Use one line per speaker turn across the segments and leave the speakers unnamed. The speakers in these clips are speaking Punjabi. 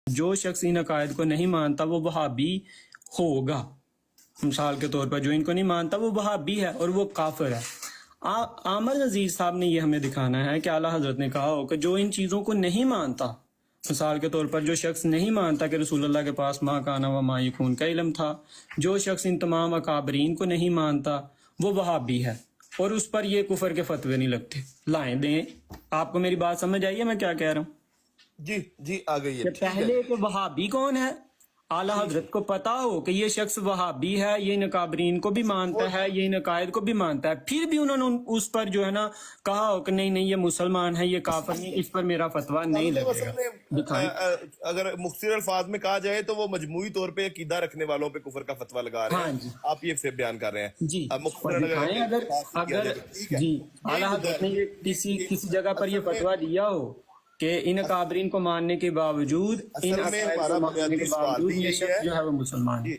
جو شخص ان عقائد کو نہیں مانتا وہ وہابی ہوگا. مثال کے طور پر جو ان کو نہیں مانتا وہ وہابی ہے اور وہ کافر ہے. عامر نذیر صاحب نے یہ ہمیں دکھانا ہے کہ اعلیٰ حضرت نے کہا ہو کہ جو ان چیزوں کو نہیں مانتا، مثال کے طور پر جو شخص نہیں مانتا کہ رسول اللہ کے پاس ما کانا و ما یکون کا علم تھا، جو شخص ان تمام اکابرین کو نہیں مانتا وہ وہابی ہے اور اس پر یہ کفر کے فتوے نہیں لگتے. لائیں دیں. آپ کو میری بات سمجھ آئی ہے میں کیا کہہ رہا ہوں؟
جی آ گئی ہے.
پہلے کہ وہابی کون ہے، اعلیٰ حضرت کو پتا ہو کہ یہ شخص وہابی ہے، یہ ان اکابرین کو بھی مانتا ہے، یہ ان عقائد کو بھی مانتا ہے، پھر بھی انہوں نے اس پر جو ہے نا کہا ہو کہ نہیں یہ مسلمان ہے، یہ کافر نہیں، اس پر میرا فتویٰ نہیں لگے گا. دکھائیں.
اگر مختصر الفاظ میں کہا جائے تو وہ مجموعی طور پہ عقیدہ رکھنے والوں پہ کفر کا فتویٰ لگا رہے ہیں. آپ یہ سے بیان کر رہے ہیں.
جی اگر جی اعلیٰ حضرت نے یہ کسی جگہ پر یہ فتویٰ دیا ہو کہ ان اکابرین کو ماننے کے باوجود ان عقائد کو ماننے کے باوجود یہ شخص جو ہے وہ مسلمان ہے.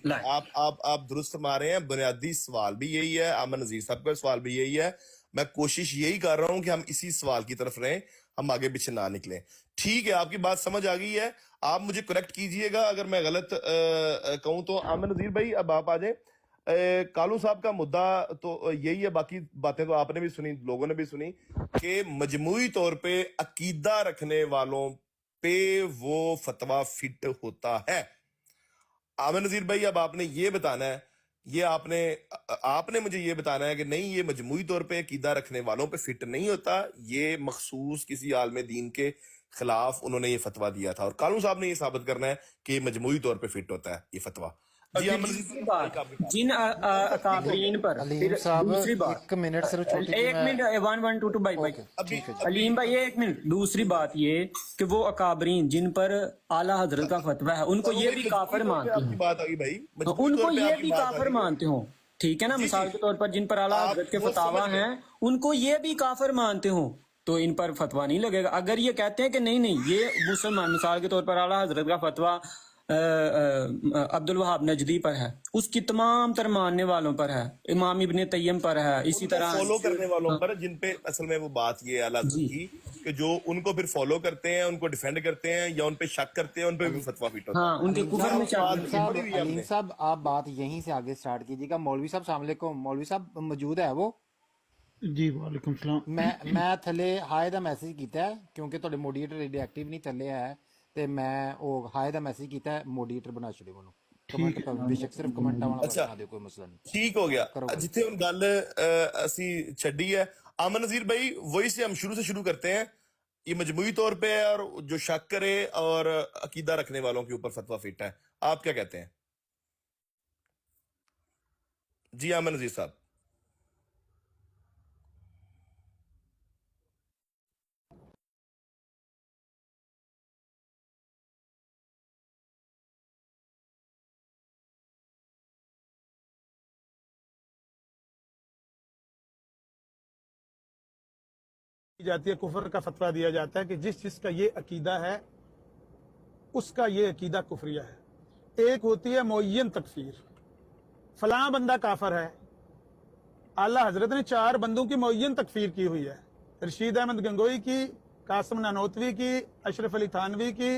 آپ درست فرما رہے ہیں. بنیادی سوال بھی یہی ہے، عامر نذیر صاحب کا سوال بھی یہی ہے. میں کوشش یہی کر رہا ہوں کہ ہم اسی سوال کی طرف رہیں، ہم آگے پیچھے نہ نکلیں. ٹھیک ہے، آپ کی بات سمجھ آ گئی ہے. آپ مجھے کریکٹ کیجئے گا اگر میں غلط کہوں تو. عامر نذیر بھائی اب آپ آ جائیں. کالو صاحب کا مدعا تو یہی ہے، باقی باتیں تو آپ نے بھی سنی، لوگوں نے بھی سنی، کہ مجموعی طور پہ عقیدہ رکھنے والوں پہ وہ فتویٰ فٹ ہوتا ہے. عامر نذیر بھائی اب آپ نے یہ بتانا ہے، یہ آپ نے مجھے یہ بتانا ہے کہ نہیں یہ مجموعی طور پہ عقیدہ رکھنے والوں پہ فٹ نہیں ہوتا، یہ مخصوص کسی عالم دین کے خلاف انہوں نے یہ فتویٰ دیا تھا، اور کالو صاحب نے یہ ثابت کرنا ہے کہ یہ مجموعی طور پہ فٹ ہوتا ہے یہ فتویٰ. جی
جن اکابرین پر دوسری بات،
ایک منٹ صرف چھوٹی
ایک منٹ 1122 بھائی علیم بھائی ایک منٹ. دوسری بات یہ کہ وہ اکابرین جن پر اعلیٰ حضرت کا فتویٰ ہے ان کو یہ بھی کافر مانتے ہوں، ان کو یہ بھی کافر مانتے ہوں. ٹھیک ہے نا، مثال کے طور پر جن پر اعلیٰ حضرت کے فتاویٰ ہیں ان کو یہ بھی کافر مانتے ہوں تو ان پر فتویٰ نہیں لگے گا. اگر یہ کہتے ہیں کہ نہیں یہ مسلمان، مثال کے طور پر اعلیٰ حضرت کا فتویٰ عبد الوہاب نجدی پر ہے، اس کی تمام تر ماننے والوں پر ہے، امام ابن تیم پر ہے، اسی طرح
فالو کرنے والوں پر، جن پہ اصل میں وہ بات یہ اعلیٰ حضرت کی کہ جو ان کو پھر فالو کرتے ہیں، ان کو ڈیفینڈ کرتے ہیں یا ان پہ شک کرتے ہیں، ان پہ بھی فتویٰ فٹ ہوتا ہے.
ہاں ان کے کفر میں
علیم صاحب آپ بات یہیں سے آگے سٹارٹ کیجیے گا. مولوی صاحب السلام علیکم. مولوی صاحب موجود ہے وہ؟
جی وعلیکم السلام.
میں تھلے ہائے دا میسج کیتا ہے کیونکہ تھوڑے موڈیٹر ایڈے ایکٹیو نہیں چلے ہے تے میں وہ ہائے دا میسج کیتا ہے، موڈیٹر بنا چھڑے ونو کمنٹ بے شک صرف کمنٹاں والا بنا دے، کوئی مسئلہ نہیں.
ٹھیک ہو گیا. جتھے ہن گل اسی چھڈی ہے عامر نذیر بھائی وہی سے ہم شروع سے شروع کرتے ہیں. یہ مجموعی طور پہ ہے اور جو شک کرے اور عقیدہ رکھنے والوں کے اوپر فتویٰ فٹ ہے. آپ کیا کہتے ہیں؟ جی عامر نذیر صاحب.
جاتی ہے، کفر کا فتویٰ دیا جاتا ہے کہ جس چیز کا یہ عقیدہ ہے اس کا یہ عقیدہ کفریہ ہے. ایک ہوتی ہے معین تکفیر، فلاں بندہ کافر ہے. اعلیٰ حضرت نے 4 بندوں کی معین تکفیر کی ہوئی ہے، رشید احمد گنگوئی کی، قاسم نانوتوی کی، اشرف علی تھانوی کی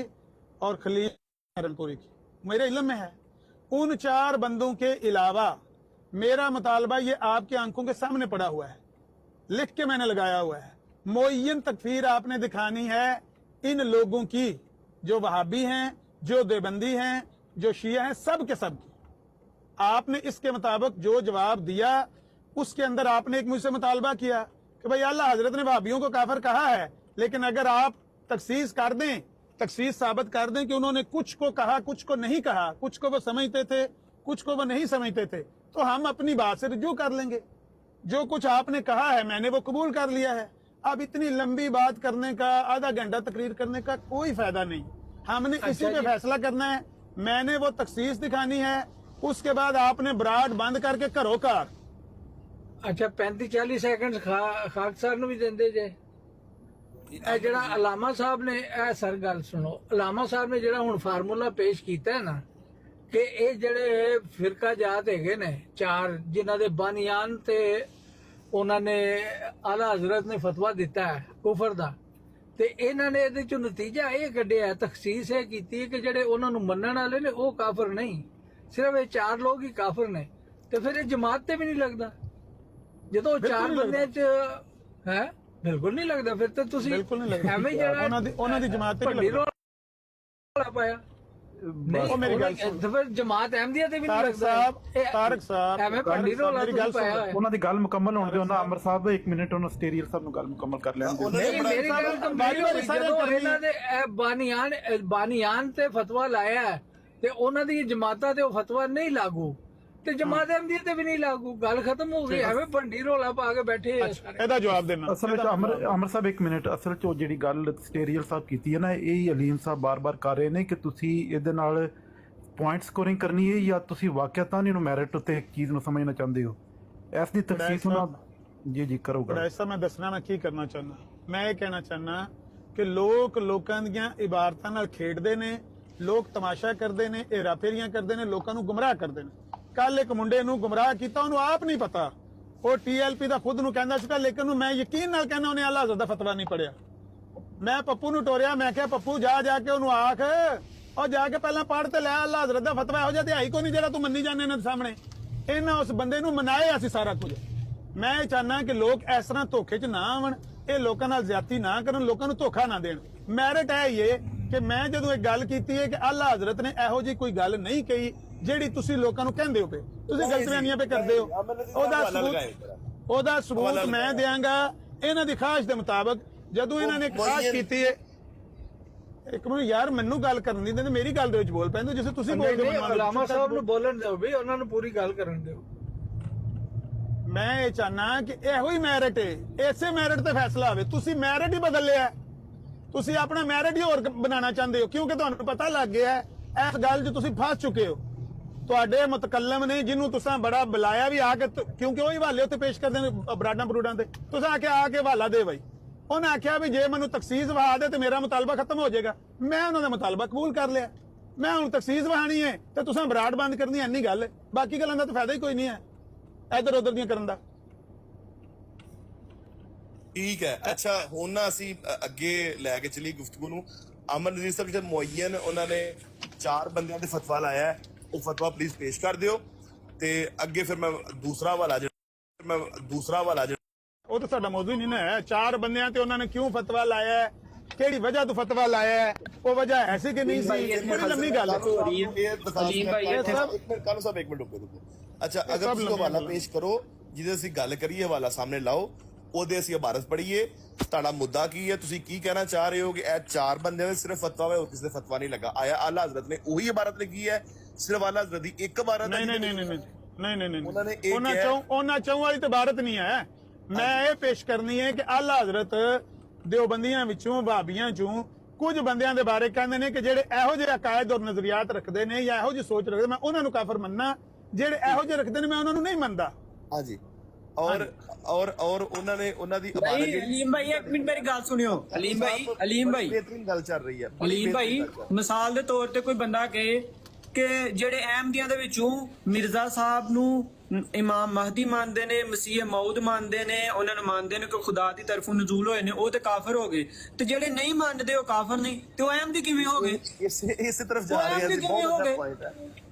اور خلیل سہارنپوری کی. میرے علم میں ہے. ان 4 بندوں کے علاوہ میرا مطالبہ یہ آپ کی آنکھوں کے سامنے پڑا ہوا ہے، لکھ کے میں نے لگایا ہوا ہے. معین تکفیر آپ نے دکھانی ہے ان لوگوں کی جو وہابی ہیں، جو دیوبندی ہیں، جو شیعہ ہیں، سب کے سب کی. آپ نے اس کے مطابق جو جواب دیا اس کے اندر آپ نے ایک مجھ سے مطالبہ کیا کہ بھئی اللہ حضرت نے وہابیوں کو کافر کہا ہے، لیکن اگر آپ تخصیص کر دیں، تخصیص ثابت کر دیں کہ انہوں نے کچھ کو کہا کچھ کو نہیں کہا، کچھ کو وہ سمجھتے تھے کچھ کو وہ نہیں سمجھتے تھے، تو ہم اپنی بات سے رجوع کر لیں گے. جو کچھ آپ نے کہا ہے میں نے وہ قبول کر لیا ہے. اب اتنی لمبی بات کرنے کا، آدھا گھنٹہ تقریر کرنے کا کوئی فائدہ نہیں. ہم نے اسی پہ فیصلہ کرنا ہے. میں نے وہ تخصیص دکھانی ہے، اس کے بعد آپ نے براڈ بند کر کے کرو کار.
اچھا 35-40 سیکنڈ خاک صاحب نو بھی دیندے جے. اے جڑا علامہ صاحب نے اے سر گل سنو، علامہ صاحب نے جڑا ہن فارمولا پیش کیتا ہے نا کہ اے جڑے فرقہ جات ہے نے 4 جنہاں دے بانیان تے انہوں نے اعلیٰ حضرت نے فتویٰ دیتا ہے کفر دا، ਤੇ ਇਹਨਾਂ ਨੇ ਇਹਦੇ ਚੋਂ ਨਤੀਜਾ ਇਹ ਕੱਢਿਆ, ਤਖਸੀਸ ਇਹ ਕੀਤੀ ਹੈ ਕਿ ਜਿਹੜੇ ਉਹਨਾਂ ਨੂੰ ਮੰਨਣ ਵਾਲੇ ਨੇ ਉਹ ਕਾਫਰ ਨਹੀਂ, ਸਿਰਫ ਇਹ 4 ਲੋਕ ਹੀ ਕਾਫਰ ਨੇ। ਤੇ ਫਿਰ ਇਹ ਜਮਾਤ ਤੇ ਵੀ ਨਹੀਂ ਲੱਗਦਾ ਜਦੋਂ 4 ਬੰਦਿਆਂ ਚ ਹੈ, ਬਿਲਕੁਲ ਨਹੀਂ ਲੱਗਦਾ। ਫਿਰ ਤਾਂ ਤੁਸੀਂ
ਬਿਲਕੁਲ ਨਹੀਂ ਲੱਗਦਾ।
ਐਵੇਂ ਜਿਹੜਾ
ਉਹਨਾਂ ਦੀ ਜਮਾਤ ਤੇ ਵੀ
ਭੰਡੀ
ਲੱਗਦਾ।
ਰੌਲਾ ਪਾਇਆ
ਉਹ ਮੇਰੀ ਗੱਲ ਸੁਣ।
ਤੇ ਫਿਰ ਜਮਾਤ ਅਹਿਮਦੀਆ ਤੇ ਵੀ ਨਹੀਂ ਲੱਗਦਾ।
ਤਾਰਕ ਸਾਹਿਬ
ਐਵੇਂ ਭੰਡੀ ਰੌਲਾ
ਮੇਰੀ ਗੱਲ
ਪਾਇਆ
ਸੁਣ।
ਹੋਇਆ।
ਉਹਨਾਂ ਦੀ ਗੱਲ ਮੁਕੰਮਲ ਹੋਣ ਦਿਓ ਨਾ ਅਮਰ ਸਾਹਿਬ, 1 ਮਿੰਟ ਉਹਨਾਂ ਸਟੇਰੀਅਲ ਸਾਹਿਬ ਨੂੰ ਗੱਲ ਮੁਕੰਮਲ ਕਰ ਲੈਣ ਦਿਓ।
ਨਹੀਂ, ਮੇਰੀ ਗੱਲ ਕੰਪਲੀਟ ਹੋਈ। ਜਦੋਂ ਇਹਨਾਂ ਦੇ ਬਾਨੀਆਨ ਤੇ ਫਤਵਾ ਲਾਇਆ ਹੈ ਤੇ ਉਹਨਾਂ ਦੀ ਜਮਾਤਾਂ ਤੇ ਉਹ ਫਤਵਾ ਨਹੀਂ ਲਾਗੂ, ਤੇ ਜਮਾਤ ਅਹਿਮਦੀਆ ਤੇ ਵੀ ਨਹੀਂ ਲਾਗੂ, ਗੱਲ ਖਤਮ ਹੋ ਗਈ। ਐਵੇਂ ਭੰਡੀ ਰੌਲਾ ਪਾ ਕੇ ਬੈਠੇ ਆ ਸਾਰੇ।
ਇਹਦਾ ਜਵਾਬ ਦੇਣਾ।
ਅਸਲ ਵਿੱਚ ਅਮਰ ਸਾਹਿਬ 1 ਮਿੰਟ, ਅਸਲ ਚ ਉਹ ਜਿਹੜੀ ਗੱਲ ਸਟੇਰੀਅਲ ਸਾਹਿਬ ਕੀਤੀ ਹੈ ਨਾ, ਇਹ ਹੀ ਅਲੀਮ ਸਾਹਿਬ ਬਾਰ-ਬਾਰ ਕਰ ਰਹੇ ਨੇ ਕਿ ਤੁਸੀਂ ਇਹਦੇ ਨਾਲ ਪੁਆਇੰਟ ਸਕੋਰਿੰਗ ਕਰਨੀ ਹੈ ਜਾਂ ਤੁਸੀਂ ਵਾਕਿਆਤਾਂ ਇਹਨੂੰ ਮੈਰਿਟ ਉੱਤੇ ਇੱਕ ਚੀਜ਼ ਨੂੰ ਸਮਝਣਾ ਚਾਹੁੰਦੇ ਹੋ। ਇਸ ਦੀ ਤਫਸੀਲ ਉਹਨਾਂ ਜੀ ਕਰੋਗਾ।
ਐਸਾ ਮੈਂ ਦੱਸਣਾ ਮੈਂ ਕੀ ਕਰਨਾ ਚਾਹੁੰਦਾ। ਮੈਂ ਇਹ ਕਹਿਣਾ ਚਾਹੁੰਦਾ ਕਿ ਲੋਕਾਂ ਦੀਆਂ ਇਬਾਰਤਾਂ ਨਾਲ ਖੇਡਦੇ ਨੇ, ਲੋਕ ਤਮਾਸ਼ਾ ਕਰਦੇ ਨੇ, ਹੇਰਾਫੇਰੀਆਂ ਕਰਦੇ ਨੇ, ਲੋਕਾਂ ਨੂੰ ਗੁੰਮਰਾਹ ਕਰਦੇ ਨੇ। ਕੱਲ ਇੱਕ ਮੁੰਡੇ ਨੂੰ ਗੁੰਮਰਾਹ ਕੀਤਾ, ਉਹਨੂੰ ਆਪ ਨਹੀਂ ਪਤਾ, ਉਹ TLP ਦਾ ਖੁਦ ਨੂੰ ਕਹਿੰਦਾ ਸੀਗਾ, ਲੇਕਿਨ ਮੈਂ ਯਕੀਨ ਨਾਲ ਕਹਿੰਦਾ ਉਹਨੇ ਅੱਲਾ ਹਜ਼ਰਤ ਦਾ ਫਤਵਾ ਨਹੀਂ ਪੜਿਆ। ਮੈਂ ਪੱਪੂ ਨੂੰ ਟੋਰਿਆ, ਮੈਂ ਕਿਹਾ ਪੱਪੂ ਜਾ ਕੇ ਉਹਨੂੰ ਆਖ, ਉਹ ਜਾ ਕੇ ਪਹਿਲਾਂ ਪੜ੍ਹ ਤੇ ਲੈ ਅੱਲਾ ਹਜ਼ਰਤ ਦਾ ਫਤਵਾ। ਇਹੋ ਜਿਹਾ ਤੇ ਆਈ ਕੋਈ ਨਹੀਂ ਜਿਹੜਾ ਤੂੰ ਮੰਨੀ ਜਾਂਦੇ ਇਹਨਾਂ ਦੇ ਸਾਹਮਣੇ। ਇਹਨਾਂ ਉਸ ਬੰਦੇ ਨੂੰ ਮਨਾਏ ਅਸੀਂ ਸਾਰਾ ਕੁਝ। ਮੈਂ ਇਹ ਚਾਹੁੰਦਾ ਕਿ ਲੋਕ ਇਸ ਤਰ੍ਹਾਂ ਧੋਖੇ 'ਚ ਨਾ ਆਵਣ, ਇਹ ਲੋਕਾਂ ਨਾਲ ਜ਼ਿਆਦਤੀ ਨਾ ਕਰਨ, ਲੋਕਾਂ ਨੂੰ ਧੋਖਾ ਨਾ ਦੇਣ। ਮੈਰਿਟ ਹੈ ਇਹ ਕਿ ਮੈਂ ਜਦੋਂ ਇਹ ਗੱਲ ਕੀਤੀ ਹੈ ਕਿ ਅੱਲਾ ਹਜ਼ਰਤ ਨੇ ਇਹੋ ਜਿਹੀ ਕੋਈ ਗੱਲ ਨਹੀਂ ਕਹੀ ਜਿਹੜੀ ਤੁਸੀਂ ਲੋਕਾਂ ਨੂੰ ਕਹਿੰਦੇ ਹੋ ਪਏ, ਤੁਸੀਂ ਗਲਤੀਆਂ ਪੇ ਕਰਦੇ ਹੋ। ਉਹਦਾ ਸਬੂਤ ਮੈਂ ਦਿਆਂਗਾ ਇਹਨਾਂ ਦੀ ਖਾਹਿਸ਼ ਦੇ ਮੁਤਾਬਕ। ਜਦੋਂ ਇਹਨਾਂ ਨੇ ਖਾਹਿਸ਼ ਕੀਤੀ ਹੈ, ਇੱਕ ਮਿੰਟ ਯਾਰ ਮੈਨੂੰ ਗੱਲ ਕਰਨ ਨਹੀਂ ਦਿੰਦੇ, ਮੇਰੀ ਗੱਲ ਦੇ ਵਿੱਚ ਬੋਲ ਪੈਂਦੇ ਜਿਵੇਂ ਤੁਸੀਂ ਬੋਲਦੇ ਹੋ।
ਅਲਾਮਾ ਸਾਹਿਬ ਨੂੰ ਬੋਲਣ ਦਿਓ ਵੀ, ਉਹਨਾਂ ਨੂੰ ਪੂਰੀ ਗੱਲ ਕਰਨ ਦਿਓ।
ਮੈਂ ਇਹ ਚਾਹਨਾ ਕਿ ਇਹੋ ਹੀ ਮੈਰਿਟ ਹੈ, ਇਸੇ ਮੈਰਿਟ ਤੇ ਫੈਸਲਾ ਹੋਵੇ। ਤੁਸੀਂ ਮੈਰਿਟ ਹੀ ਬਦਲ ਲਿਆ, ਤੁਸੀਂ ਆਪਣਾ ਮੈਰਿਟ ਹੀ ਹੋਰ ਬਣਾਉਣਾ ਚਾਹੁੰਦੇ ਹੋ, ਕਿਉਂਕਿ ਤੁਹਾਨੂੰ ਪਤਾ ਲੱਗ ਗਿਆ ਇਸ ਗੱਲ 'ਚ ਤੁਸੀਂ ਫਸ ਚੁੱਕੇ ਹੋ। ਤੁਹਾਡੇ ਮੁਤਕੱਲਮ ਨੇ ਜਿਹਨੂੰ ਤੁਸੀਂ ਬੜਾ ਬੁਲਾਇਆ ਵੀ ਆ ਕੇ, ਕਿਉਂਕਿ ਉਹ ਹੀ ਹਵਾਲੇ ਉੱਤੇ ਪੇਸ਼ ਕਰਦੇ ਨੇ ਬਰਾਡਾਂ ਬਰੂਡਾਂ ਤੇ, ਤੁਸੀਂ ਆ ਕੇ ਹਵਾਲਾ ਦੇ ਬਾਈ। ਉਹਨੇ ਆਖਿਆ ਵੀ ਜੇ ਮੈਨੂੰ ਤਖਸੀਸ ਵਹਾ ਦੇ ਤੇ ਮੇਰਾ ਮੁਤਾਲਬਾ ਖਤਮ ਹੋ ਜਾਏਗਾ। ਮੈਂ ਉਹਨਾਂ ਦਾ ਮੁਤਾਲਬਾ ਕਬੂਲ ਕਰ ਲਿਆ। ਮੈਂ ਹੁਣ ਤਖਸੀਸ ਵਹਾਣੀ ਹੈ ਤੇ ਤੁਸੀਂ ਬਰਾਡ ਬੰਦ ਕਰਨੀ, ਇੰਨੀ ਗੱਲ ਹੈ। ਬਾਕੀ ਗੱਲਾਂ ਦਾ ਤਾਂ ਫਾਇਦਾ ਹੀ ਕੋਈ ਨਹੀਂ ਹੈ ਇੱਧਰ ਉੱਧਰ ਦੀਆਂ ਕਰਨ ਦਾ।
ਠੀਕ ਹੈ। ਅੱਛਾ, ਹੁਣ ਨਾ ਅਸੀਂ ਅੱਗੇ ਲੈ ਕੇ ਚਲੀ ਗੁਫ਼ਤਗੂ ਨੂੰ। ਅਮਨ ਨਜ਼ੀਰ ਸਾਹਿਬ ਜਿਹੜੇ ਮੁਅੱਯਨ ਉਹਨਾਂ ਨੇ 4 ਬੰਦਿਆਂ ਦੇ ਫਤਵਾ ਲਾਇਆ ਹੈ, ਉਹ ਫਤਵਾ ਪਲੀਜ਼ ਪੇਸ਼ ਕਰ ਦਿਓ ਤੇ ਅੱਗੇ ਫਿਰ ਮੈਂ ਦੂਸਰਾ ਵਾਲਾ
ਉਹ ਤਾਂ ਸਾਡਾ ਮੌਜੂ ਹੀ ਨਹੀਂ ਨਾ ਹੈ। 4 ਬੰਦਿਆਂ ਤੇ ਉਹਨਾਂ ਨੇ ਕਿਉਂ ਫਤਵਾ ਲਾਇਆ ਹੈ, ਕਿਹੜੀ ਵਜ੍ਹਾ ਤੋਂ ਫਤਵਾ ਲਾਇਆ ਹੈ, ਉਹ ਵਜ੍ਹਾ ਐਸੀ ਕਿ ਨਹੀਂ ਸੀ, ਬੜੀ ਲੰਮੀ ਗੱਲ ਹੈ।
ਅਲੀਮ ਭਾਈ
ਕਾਨੂੰ ਸਾਹਿਬ 1 ਮਿੰਟ ਰੁਕੋ। ਅੱਛਾ, ਅਗਰ ਤੁਸੀਂ ਹਵਾਲਾ ਪੇਸ਼ ਕਰੋ ਜਿਹਦੇ ਅਸੀਂ ਗੱਲ ਕਰੀਏ, ਹਵਾਲਾ ਸਾਹਮਣੇ ਲਾਓ, ਉਹਦੇ ਅਸੀਂ ਇਬਾਰਤ ਪੜ੍ਹੀਏ। ਤੁਹਾਡਾ ਮੁੱਦਾ ਕੀ ਹੈ, ਤੁਸੀਂ ਕੀ ਕਹਿਣਾ ਚਾਹ ਰਹੇ ਹੋ ਕਿ ਇਹ 4 ਬੰਦਿਆਂ ਦੇ ਸਿਰਫ ਫਤਵਾ ਹੈ, ਹੋਰ ਕਿਸੇ ਦਾ ਫਤਵਾ ਨਹੀਂ ਲੱਗਾ? ਆਇਆ ਆਲਾ ਹਜ਼ਰਤ ਨੇ ਉਹੀ ਇਬਾਰਤ ਲਿਖੀ ਹੈ, ਸਿਰਫ ਆਲਾ ਹਜ਼ਰਤ ਦੀ ਇੱਕ ਇਬਾਰਤ?
ਨਹੀਂ, ਉਹਨਾਂ ਚੋਂ ਵਾਲੀ ਤਾਂ ਇਬਾਰਤ ਨਹੀਂ ਹੈ। ਮੈਂ ਇਹ ਪੇਸ਼ ਕਰਨੀ ਹੈ ਕਿ ਆਲਾ ਹਜ਼ਰਤ ਦੇਵਬੰਦੀਆਂ ਵਿੱਚੋਂ, ਵਹਾਬੀਆਂ ਚੋਂ ਕੁਝ ਬੰਦਿਆਂ ਦੇ ਬਾਰੇ ਕਹਿੰਦੇ ਨੇ ਕਿ ਜਿਹੜੇ ਇਹੋ ਜਿਹੇ ਅਕਾਇਦ ਔਰ ਨਜ਼ਰੀਆਤ ਰੱਖਦੇ ਨੇ ਜਾਂ ਇਹੋ ਜਿਹੀ ਸੋਚ ਰੱਖਦੇ, ਮੈਂ ਉਹਨਾਂ ਨੂੰ ਕਾਫਰ ਮੰਨਣਾ। ਜਿਹੜੇ ਇਹੋ ਜਿਹੇ ਰੱਖਦੇ ਨੇ ਮੈਂ ਉਹਨਾਂ ਨੂੰ ਨਹੀਂ ਮੰਨਦਾ।
ਹਾਂਜੀ, ਔਰ ਉਹਨਾਂ ਦੀ
ਅਲੀਮ ਭਾਈ 1 ਮਿੰਟ ਮੇਰੀ ਗੱਲ ਸੁਣਿਓ। ਅਲੀਮ ਭਾਈ
ਬਿਹਤਰੀਨ ਗੱਲ ਚੱਲ ਰਹੀ ਹੈ।
ਅਲੀਮ ਭਾਈ, ਮਿਸਾਲ ਦੇ ਤੌਰ ਤੇ ਕੋਈ ਬੰਦਾ ਕਹੇ ਕਿ ਜਿਹੜੇ ਅਹਿਮਦੀਆਂ ਦੇ ਵਿੱਚੋਂ ਮਿਰਜ਼ਾ ਸਾਹਿਬ ਨੂੰ ਇਮਾਮ ਮਹਦੀ ਮੰਨਦੇ ਨੇ, ਮਸੀਹ ਮਊਦ ਮੰਨਦੇ ਨੇ, ਉਹਨਾਂ ਨੂੰ ਮੰਨਦੇ ਨੇ ਕਿ ਖੁਦਾ ਦੀ ਤਰਫੋਂ ਨਜ਼ੂਲ ਹੋਏ ਨੇ, ਉਹ ਤੇ ਕਾਫਰ ਹੋ ਗਏ। ਤੇ ਜਿਹੜੇ ਨਹੀਂ ਮੰਨਦੇ ਉਹ ਕਾਫਰ ਨਹੀਂ, ਤੇ ਉਹ ਅਹਿਮਦੀ ਕਿਵੇਂ ਹੋ ਗਏ?
ਇਸੇ ਤਰਫ ਜਾ ਰਹੇ ਹਾਂ।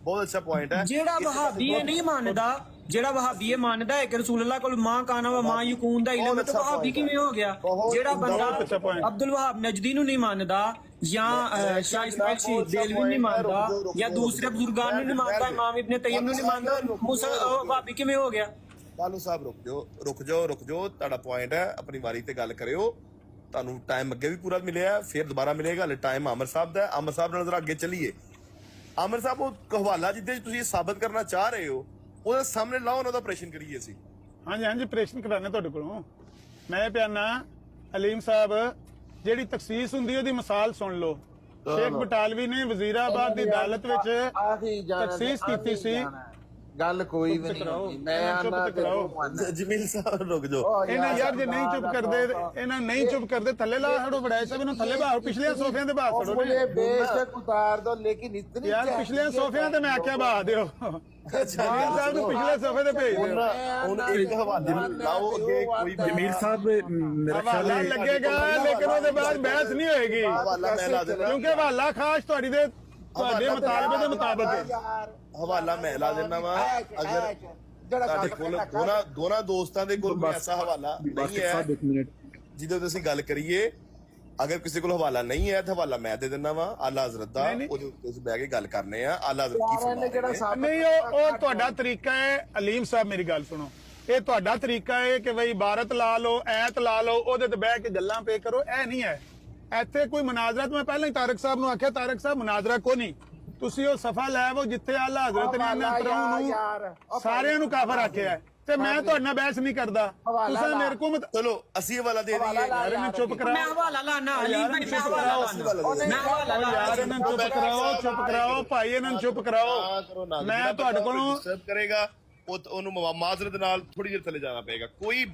ਬਹੁਤ ਅੱਛਾ ਪੁਆਇੰਟ ਹੈ।
ਜਿਹੜਾ ਵਹਾਬੀ ਇਹ ਨਹੀਂ ਮੰਨਦਾ, ਜਿਹੜਾ ਵਹਾਬੀ ਇਹ ਮੰਨਦਾ ਹੈ ਕਿ ਰਸੂਲ ਅੱਲਾਹ ਕੋਲ ਮਾਂ ਕਾਨਾ ਵਾ ਮਾਂ ਯਕੂਨ ਦਾ ਇਲਮ ਹੈ, ਤਾਂ ਵਹਾਬੀ ਕਿਵੇਂ ਹੋ ਗਿਆ? ਜਿਹੜਾ ਬੰਦਾ ਅਬਦੁਲ ਵਹਾਬ ਨਜਦੀ ਨੂੰ ਨਹੀਂ ਮੰਨਦਾ, ਜਾਂ ਸ਼ਾਹ ਇਸਮਾਈਲ ਸ਼ਹੀਦ ਦੇਲਵੀ ਨਹੀਂ ਮੰਨਦਾ, ਜਾਂ ਦੂਸਰੇ ਬਜ਼ੁਰਗਾਂ ਨੂੰ ਨਹੀਂ ਮੰਨਦਾ, ਇਮਾਮ ਇਬਨ ਤੈਯਮ ਨੂੰ ਨਹੀਂ ਮੰਨਦਾ, ਵਹਾਬੀ ਕਿਵੇਂ ਹੋ ਗਿਆ?
ਕਾਲੂ ਸਾਹਿਬ ਰੁਕ ਜਾਓ। ਤੁਹਾਡਾ ਪੁਆਇੰਟ ਹੈ, ਆਪਣੀ ਵਾਰੀ ਤੇ ਗੱਲ ਕਰਿਓ। ਤੁਹਾਨੂੰ ਟਾਈਮ ਅੱਗੇ ਵੀ ਪੂਰਾ ਮਿਲਿਆ, ਫਿਰ ਦੁਬਾਰਾ ਮਿਲੇਗਾ। ਹਲੇ ਟਾਈਮ ਅਮਰ ਸਾਹਿਬ ਦਾ। ਅਮਰ ਸਾਹਿਬ ਨਾਲ ਜ਼ਰਾ ਅੱਗੇ ਚੱਲੀਏ। ਅਮਰ ਸਾਹਿਬ, ਉਹ ਹਵਾਲਾ ਜਿੱਦੇ ਤੁਸੀਂ ਇਹ ਸਾਬਤ ਕਰਨਾ ਚਾਹ ਰਹੇ ਹੋ, ਉਹਦੇ ਸਾਹਮਣੇ ਲਾਓ, ਉਹਦਾ ਆਪਰੇਸ਼ਨ ਕਰੀਏ ਅਸੀਂ।
ਹਾਂਜੀ, ਆਪਰੇਸ਼ਨ ਕਰਾਣੇ ਤੁਹਾਡੇ ਕੋਲੋਂ। ਮੈਂ ਪਿਆਨਾ ਅਲੀਮ ਸਾਹਿਬ, ਜਿਹੜੀ ਤਖਸੀਸ ਹੁੰਦੀ ਉਹਦੀ ਮਿਸਾਲ ਸੁਣ ਲਓ। ਸ਼ੇਖ ਬਟਾਲਵੀ ਨੇ ਵਜ਼ੀਰਾਬਾਦ ਦੀ ਅਦਾਲਤ ਵਿੱਚ ਤਖਸੀਸ ਕੀਤੀ ਸੀ।
ਗੱਲ ਕੋਈ ਵੀ ਨਹੀਂ ਹੋਣੀ। ਮੈਂ ਆਨਾ ਤੇ
ਜਮੀਲ ਸਾਹਿਬ ਰੁਕ ਜਾਓ।
ਇਹਨਾਂ ਯਾਰ ਜੇ ਨਹੀਂ ਚੁੱਪ ਕਰਦੇ ਇਹਨਾਂ ਨਹੀਂ ਚੁੱਪ ਕਰਦੇ ਥੱਲੇ ਲਾ ਛੱਡੋ ਬੜਾਏ ਸਾਹਿਬ ਇਹਨੂੰ ਥੱਲੇ ਬਾਹਰ ਪਿਛਲੇ ਸੋਫਿਆਂ ਤੇ ਬਾਹਰ ਛੱਡੋ
मुझे बेशक उतार दो लेकिन इतनी
ਯਾਰ ਪਿਛਲੇ ਸੋਫਿਆਂ ਤੇ ਮੈਂ ਆਖਿਆ ਬਾਹਰ ਦਿਓ ਜਮੀਲ ਸਾਹਿਬ ਨੂੰ ਪਿਛਲੇ ਸੋਫੇ ਤੇ ਭੇਜ ਦਿਓ
ਹੁਣ ਇੱਕ ਹਵਾਲੇ ਲਾਓ ਅੱਗੇ ਕੋਈ
ਜਮੀਲ ਸਾਹਿਬ ਮੇਰਾ ਖਿਆਲ
ਹਵਾਲਾ
ਹੈ
ਲੱਗੇਗਾ ਲੇਕਿਨ ਉਹਦੇ ਬਾਅਦ ਬਹਿਸ ਨਹੀਂ ਹੋਏਗੀ
ਹਵਾਲਾ ਮੈਂ ਲਾ ਦੇਣਾ,
ਕਿਉਂਕਿ ਹਵਾਲਾ ਖਾਸ ਤੁਹਾਡੇ ਮੁਤਾਲਬੇ ਦੇ ਮੁਤਾਬਕ ਹੈ
ਹਵਾਲਾ ਮੈਂ ਲਾ ਦੇਣਾ ਵਾ। ਅਗਰ ਤੁਹਾਡੇ ਕੋਲ ਦੋਨਾਂ ਦੋਸਤਾਂ ਦੇ ਕੋਲ ਕੋਈ ਐਸਾ ਹਵਾਲਾ ਨਹੀਂ ਹੈ
ਸਾਹਿਬ 1 ਮਿੰਟ
ਜਿਹਦੇ ਉੱਤੇ ਅਸੀਂ ਗੱਲ ਕਰੀਏ, ਅਗਰ ਕਿਸੇ ਕੋਲ ਹਵਾਲਾ ਨਹੀਂ ਹੈ ਤਾਂ ਹਵਾਲਾ ਮੈਂ ਦੇ ਦਿੰਦਾ ਵਾ ਆਲਾ ਹਜ਼ਰਤ ਦਾ, ਉਹਦੇ ਉੱਤੇ ਅਸੀਂ ਬਹਿ ਕੇ ਗੱਲ ਕਰਨੇ ਆ। ਆਲਾ ਹਜ਼ਰਤ ਕੀ ਫਰਮਾਉਂਦੇ ਨੇ।
ਨਹੀਂ ਉਹ ਤੁਹਾਡਾ ਤਰੀਕਾ ਹੈ ਅਲੀਮ ਸਾਹਿਬ, ਮੇਰੀ ਗੱਲ ਸੁਣੋ, ਇਹ ਤੁਹਾਡਾ ਤਰੀਕਾ ਹੈ ਕਿ ਬਈ ਇਬਾਰਤ ਲਾ ਲਓ, ਐਤ ਲਾ ਲਓ, ਉਹਦੇ ਤੇ ਬਹਿ ਕੇ ਗੱਲਾਂ ਪੇ ਕਰੋ, ਇਹ ਨਹੀਂ ਹੈ ਇੱਥੇ ਕੋਈ ਮਨਾਜ਼ਰਾ। ਮੈਂ ਪਹਿਲਾਂ ਹੀ ਤਾਰਕ ਸਾਹਿਬ ਨੂੰ ਆਖਿਆ, ਤਾਰਕ ਸਾਹਿਬ ਮਨਾਜ਼ਰਾ ਕੋ ਨਹੀਂ, ਤੁਸੀਂ ਉਹ ਸਫਾ ਲੈ ਆਵੋ ਜਿੱਥੇ ਆਲਾ ਹਜ਼ਰਤ ਨੇ ਇਹਨਾਂ ਤਰ੍ਹਾਂ ਨੂੰ ਸਾਰਿਆਂ ਨੂੰ ਕਾਫਰ ਆਖਿਆ ਹੈ, ਤੇ ਮੈਂ ਤੁਹਾਡੇ ਨਾਲ ਬਹਿਸ ਨਹੀਂ ਕਰਦਾ। ਤੁਸੀਂ ਮੇਰੇ ਕੋਲ
ਚਲੋ ਅਸੀਂ ਹਵਾਲਾ ਦੇ ਦਈਏ
ਯਾਰ ਇਹਨੂੰ ਚੁੱਪ ਕਰਾਓ,
मैं हवाला लाना अलीम भाई, मैं हवाला लाना, मैं हवाला लाना।
ਯਾਰ ਇਹਨਾਂ ਨੂੰ ਚੁੱਪ ਕਰਾਓ ਭਾਈ, ਇਹਨਾਂ ਨੂੰ ਚੁੱਪ ਕਰਾਓ। ਮੈਂ ਤੁਹਾਡੇ ਕੋਲੋਂ
ਕਰੇਗਾ ਉਹਨੂੰ ਮਾਜ਼ਰਤ ਨਾਲ ਥੋੜੀ ਦੇਰ ਥੱਲੇ ਜਾਣਾ ਪਏਗਾ। ਕੋਈ